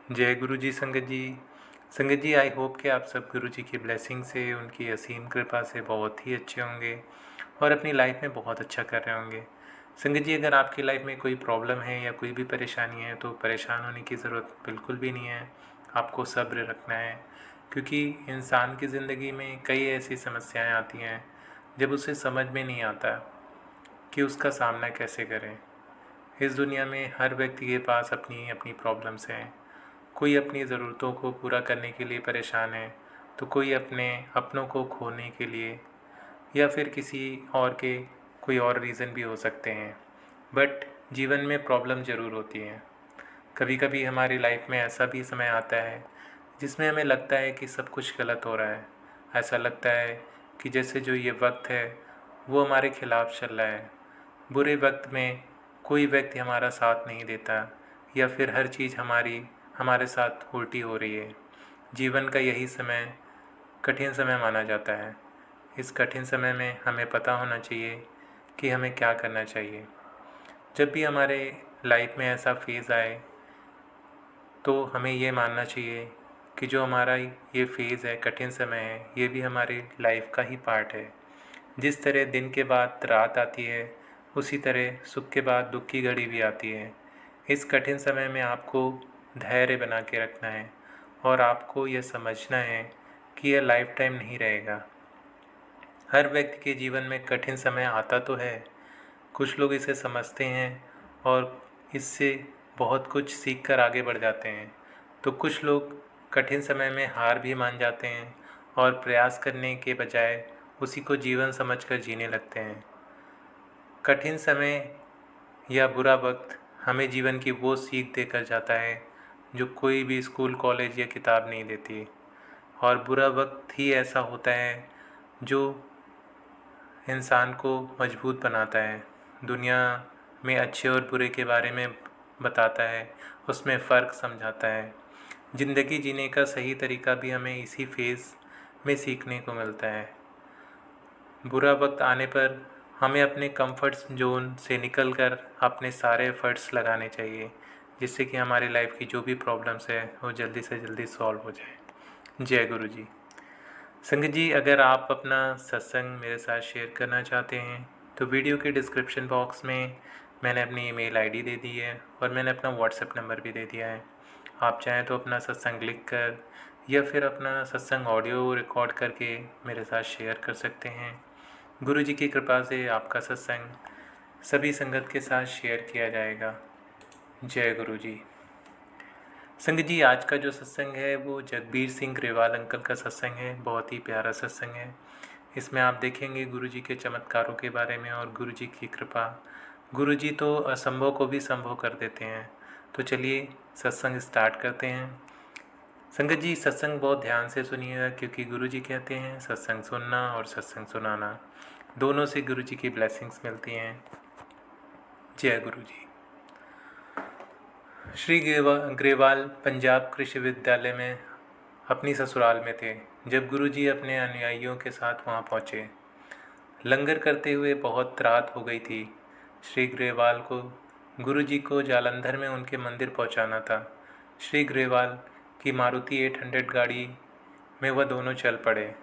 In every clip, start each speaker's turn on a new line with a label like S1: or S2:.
S1: जय गुरु जी संगत जी। संगत जी, आई होप कि आप सब गुरु जी की ब्लेसिंग से, उनकी असीम कृपा से बहुत ही अच्छे होंगे और अपनी लाइफ में बहुत अच्छा कर रहे होंगे। संगत जी, अगर आपकी लाइफ में कोई प्रॉब्लम है या कोई भी परेशानी है तो परेशान होने की ज़रूरत बिल्कुल भी नहीं है। आपको सब्र रखना है, क्योंकि इंसान की ज़िंदगी में कई ऐसी समस्याएं आती हैं जब उसे समझ में नहीं आता कि उसका सामना कैसे करें। इस दुनिया में हर व्यक्ति के पास अपनी अपनी प्रॉब्लम्स हैं। कोई अपनी ज़रूरतों को पूरा करने के लिए परेशान है, तो कोई अपने अपनों को खोने के लिए, या फिर किसी और के कोई और रीज़न भी हो सकते हैं। बट जीवन में प्रॉब्लम ज़रूर होती है। कभी कभी हमारी लाइफ में ऐसा भी समय आता है जिसमें हमें लगता है कि सब कुछ गलत हो रहा है। ऐसा लगता है कि जैसे जो ये वक्त है वो हमारे खिलाफ़ चल रहा है। बुरे वक्त में कोई व्यक्ति हमारा साथ नहीं देता, या फिर हर चीज़ हमारे साथ उल्टी हो रही है। जीवन का यही समय कठिन समय माना जाता है। इस कठिन समय में हमें पता होना चाहिए कि हमें क्या करना चाहिए। जब भी हमारे लाइफ में ऐसा फेज़ आए तो हमें ये मानना चाहिए कि जो हमारा ये फेज़ है, कठिन समय है, ये भी हमारी लाइफ का ही पार्ट है। जिस तरह दिन के बाद रात आती है, उसी तरह सुख के बाद दुख की घड़ी भी आती है। इस कठिन समय में आपको धैर्य बना के रखना है और आपको यह समझना है कि यह लाइफ टाइम नहीं रहेगा। हर व्यक्ति के जीवन में कठिन समय आता तो है। कुछ लोग इसे समझते हैं और इससे बहुत कुछ सीख कर आगे बढ़ जाते हैं, तो कुछ लोग कठिन समय में हार भी मान जाते हैं और प्रयास करने के बजाय उसी को जीवन समझकर जीने लगते हैं। कठिन समय या बुरा वक्त हमें जीवन की वो सीख देकर जाता है जो कोई भी स्कूल, कॉलेज या किताब नहीं देती। और बुरा वक्त ही ऐसा होता है जो इंसान को मजबूत बनाता है, दुनिया में अच्छे और बुरे के बारे में बताता है, उसमें फ़र्क समझाता है। ज़िंदगी जीने का सही तरीका भी हमें इसी फेज़ में सीखने को मिलता है। बुरा वक्त आने पर हमें अपने कंफर्ट जोन से निकलकर अपने सारे एफ़र्ट्स लगाने चाहिए, जिससे कि हमारी लाइफ की जो भी प्रॉब्लम्स है वो जल्दी से जल्दी सॉल्व हो जाए। जय गुरु जी। संगत जी, अगर आप अपना सत्संग मेरे साथ शेयर करना चाहते हैं तो वीडियो के डिस्क्रिप्शन बॉक्स में मैंने अपनी ईमेल आईडी दे दी है और मैंने अपना व्हाट्सएप नंबर भी दे दिया है। आप चाहें तो अपना सत्संग लिख कर या फिर अपना सत्संग ऑडियो रिकॉर्ड करके मेरे साथ शेयर कर सकते हैं। गुरु जी की कृपा से आपका सत्संग सभी संगत के साथ शेयर किया जाएगा। जय गुरु जी। संगत जी, आज का जो सत्संग है वो जगबीर सिंह ग्रेवाल अंकल का सत्संग है। बहुत ही प्यारा सत्संग है। इसमें आप देखेंगे गुरु जी के चमत्कारों के बारे में और गुरु जी की कृपा। गुरु जी तो असंभव को भी संभव कर देते हैं। तो चलिए सत्संग स्टार्ट करते हैं। संगत जी, सत्संग बहुत ध्यान से सुनिएगा, क्योंकि गुरु जी कहते हैं सत्संग सुनना और सत्संग सुनाना दोनों से गुरु जी की ब्लेसिंग्स मिलती हैं। जय गुरु जी। श्री ग्रेवाल पंजाब कृषि विद्यालय में अपनी ससुराल में थे जब गुरुजी अपने अनुयायियों के साथ वहां पहुंचे। लंगर करते हुए बहुत रात हो गई थी। श्री ग्रेवाल को गुरुजी को जालंधर में उनके मंदिर पहुंचाना था। श्री ग्रेवाल की मारुति 800 गाड़ी में वह दोनों चल पड़े।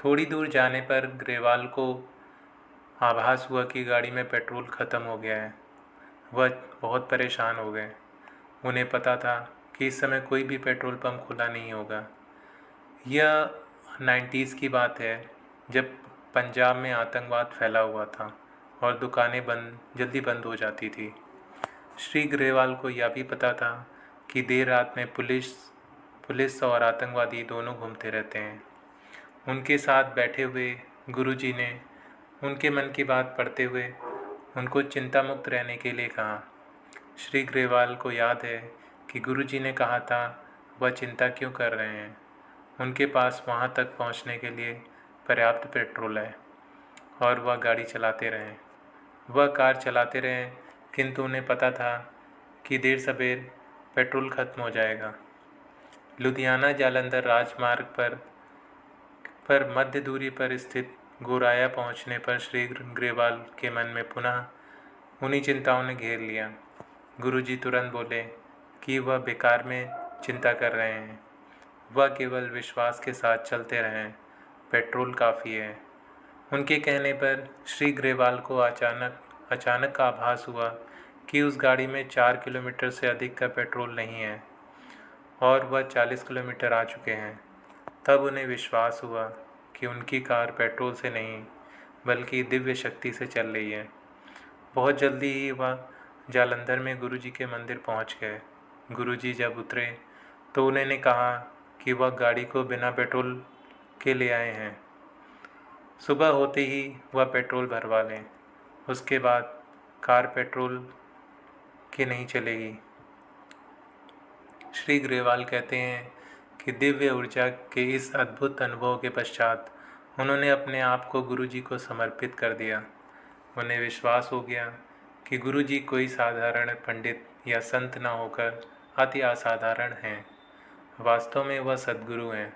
S1: थोड़ी दूर जाने पर ग्रेवाल को आभास हुआ कि गाड़ी में पेट्रोल ख़त्म हो गया है। वह बहुत परेशान हो गए। उन्हें पता था कि इस समय कोई भी पेट्रोल पंप खुला नहीं होगा। यह 90s की बात है, जब पंजाब में आतंकवाद फैला हुआ था और दुकानें जल्दी बंद हो जाती थी। श्री ग्रेवाल को यह भी पता था कि देर रात में पुलिस और आतंकवादी दोनों घूमते रहते हैं। उनके साथ बैठे हुए गुरुजी ने उनके मन की बात पढ़ते हुए उनको चिंता मुक्त रहने के लिए कहा। श्री ग्रेवाल को याद है कि गुरुजी ने कहा था वह चिंता क्यों कर रहे हैं, उनके पास वहाँ तक पहुँचने के लिए पर्याप्त पेट्रोल है। और वह गाड़ी चलाते रहें। वह कार चलाते रहे, किंतु उन्हें पता था कि देर सबेर पेट्रोल खत्म हो जाएगा। लुधियाना जालंधर राजमार्ग पर मध्य दूरी पर स्थित गोराया पहुंचने पर श्री ग्रेवाल के मन में पुनः उन्हीं चिंताओं ने घेर लिया। गुरुजी तुरंत बोले कि वह बेकार में चिंता कर रहे हैं। वह केवल विश्वास के साथ चलते रहें, पेट्रोल काफ़ी है। उनके कहने पर श्री ग्रेवाल को अचानक आभास हुआ कि उस गाड़ी में 4 किलोमीटर से अधिक का पेट्रोल नहीं है और वह 40 किलोमीटर आ चुके हैं। तब उन्हें विश्वास हुआ कि उनकी कार पेट्रोल से नहीं बल्कि दिव्य शक्ति से चल रही है। बहुत जल्दी ही वह जालंधर में गुरुजी के मंदिर पहुंच गए। गुरुजी जब उतरे तो उन्होंने कहा कि वह गाड़ी को बिना पेट्रोल के ले आए हैं। सुबह होते ही वह पेट्रोल भरवा लें, उसके बाद कार पेट्रोल की नहीं चलेगी। श्री ग्रेवाल कहते हैं कि दिव्य ऊर्जा के इस अद्भुत अनुभव के पश्चात उन्होंने अपने आप को गुरुजी को समर्पित कर दिया। उन्हें विश्वास हो गया कि गुरुजी कोई साधारण पंडित या संत न होकर अति असाधारण हैं। वास्तव में वह सद्गुरु हैं।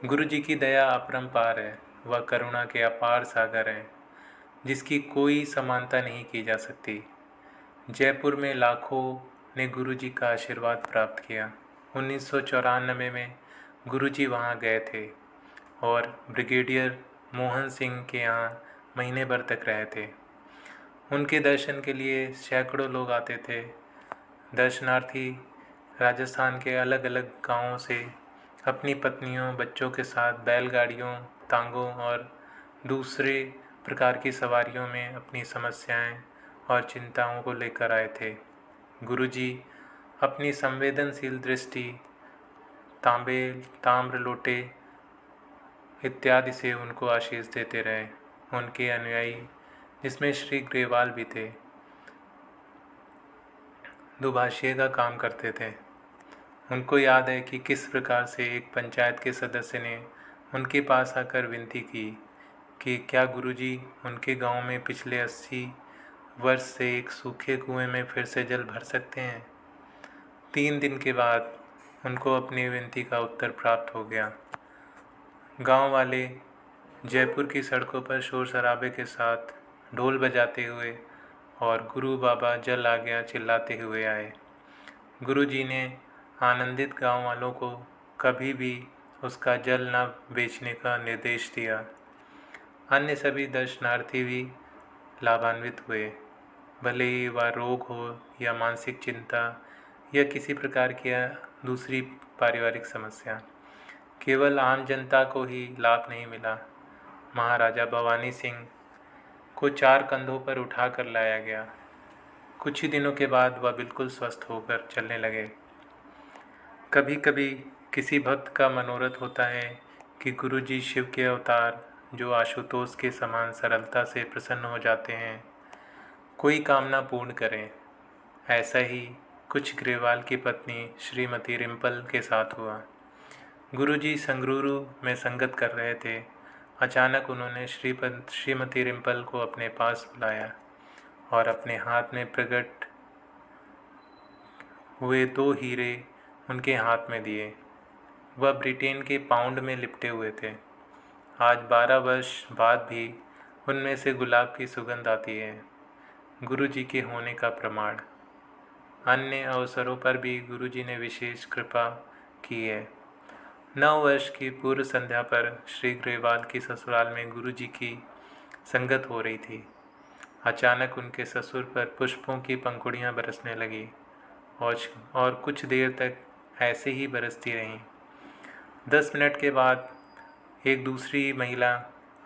S1: गुरुजी की दया अपरंपार है। वह करुणा के अपार सागर हैं, जिसकी कोई समानता नहीं की जा सकती। जयपुर में लाखों ने गुरुजी का आशीर्वाद प्राप्त किया। 1994 में गुरुजी वहां गए थे और ब्रिगेडियर मोहन सिंह के यहाँ महीने भर तक रहे थे। उनके दर्शन के लिए सैकड़ों लोग आते थे। दर्शनार्थी राजस्थान के अलग अलग गांवों से अपनी पत्नियों, बच्चों के साथ बैलगाड़ियों, तांगों और दूसरे प्रकार की सवारियों में अपनी समस्याएं और चिंताओं को लेकर आए थे। गुरुजी अपनी संवेदनशील दृष्टि, ताम्र लोटे इत्यादि से उनको आशीष देते रहे। उनके अनुयायी, जिसमें श्री ग्रेवाल भी थे, दुभाषिए का काम करते थे। उनको याद है कि किस प्रकार से एक पंचायत के सदस्य ने उनके पास आकर विनती की कि क्या गुरुजी उनके गांव में पिछले 80 वर्ष से एक सूखे कुएं में फिर से जल भर सकते हैं। 3 दिन के बाद उनको अपनी विनती का उत्तर प्राप्त हो गया। गांव वाले जयपुर की सड़कों पर शोर शराबे के साथ ढोल बजाते हुए और गुरु बाबा जल आ गया चिल्लाते हुए आए। गुरुजी ने आनंदित गांव वालों को कभी भी उसका जल न बेचने का निर्देश दिया। अन्य सभी दर्शनार्थी भी लाभान्वित हुए, भले ही वह रोग हो या मानसिक चिंता या किसी प्रकार की दूसरी पारिवारिक समस्या। केवल आम जनता को ही लाभ नहीं मिला। महाराजा भवानी सिंह को 4 कंधों पर उठा कर लाया गया। कुछ ही दिनों के बाद वह बिल्कुल स्वस्थ होकर चलने लगे। कभी कभी किसी भक्त का मनोरथ होता है कि गुरुजी शिव के अवतार, जो आशुतोष के समान सरलता से प्रसन्न हो जाते हैं, कोई कामना पूर्ण करें। ऐसा ही कुछ ग्रेवाल की पत्नी श्रीमती रिम्पल के साथ हुआ। गुरुजी संगरूर में संगत कर रहे थे। अचानक उन्होंने श्रीमती रिम्पल को अपने पास बुलाया और अपने हाथ में प्रकट हुए 2 हीरे उनके हाथ में दिए। वह ब्रिटेन के पाउंड में लिपटे हुए थे। आज 12 वर्ष बाद भी उनमें से गुलाब की सुगंध आती है, गुरुजी के होने का प्रमाण। अन्य अवसरों पर भी गुरुजी ने विशेष कृपा की है। 9 वर्ष की पूर्व संध्या पर श्री ग्रेवाल की ससुराल में गुरुजी की संगत हो रही थी। अचानक उनके ससुर पर पुष्पों की पंखुड़ियाँ बरसने लगी और कुछ देर तक ऐसे ही बरसती रहीं। 10 मिनट के बाद एक दूसरी महिला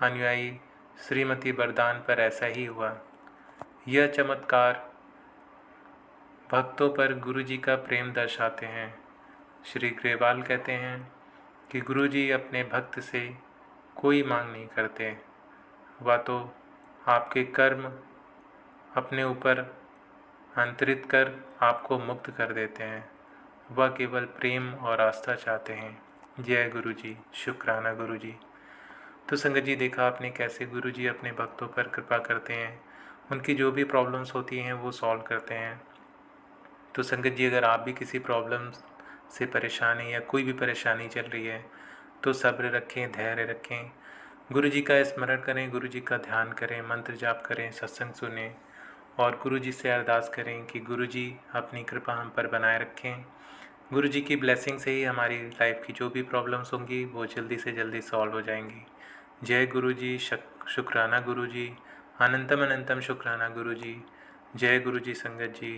S1: अनुयायी श्रीमती बरदान पर ऐसा ही हुआ। यह चमत्कार भक्तों पर गुरुजी का प्रेम दर्शाते हैं। श्री ग्रेवाल कहते हैं कि गुरुजी अपने भक्त से कोई मांग नहीं करते। वह तो आपके कर्म अपने ऊपर अंतरित कर आपको मुक्त कर देते हैं। वह केवल प्रेम और आस्था चाहते हैं। जय गुरुजी, शुक्राना गुरुजी। तो संगत जी, देखा आपने कैसे गुरुजी अपने भक्तों पर कृपा करते हैं, उनकी जो भी प्रॉब्लम्स होती हैं वो सॉल्व करते हैं। तो संगत जी, अगर आप भी किसी प्रॉब्लम से परेशान हैं या कोई भी परेशानी चल रही है तो सब्र रखें, धैर्य रखें, गुरुजी का स्मरण करें, गुरुजी का ध्यान करें, मंत्र जाप करें, सत्संग सुनें और गुरुजी से अरदास करें कि गुरुजी अपनी कृपा हम पर बनाए रखें, गुरु जी की ब्लेसिंग से ही हमारी लाइफ की जो भी प्रॉब्लम्स होंगी वो जल्दी से जल्दी सॉल्व हो जाएंगी। जय गुरु जी, शुक्राना गुरु जी, अनंतम अनंतम शुक्राना गुरु जी। जय गुरु जी संगत जी।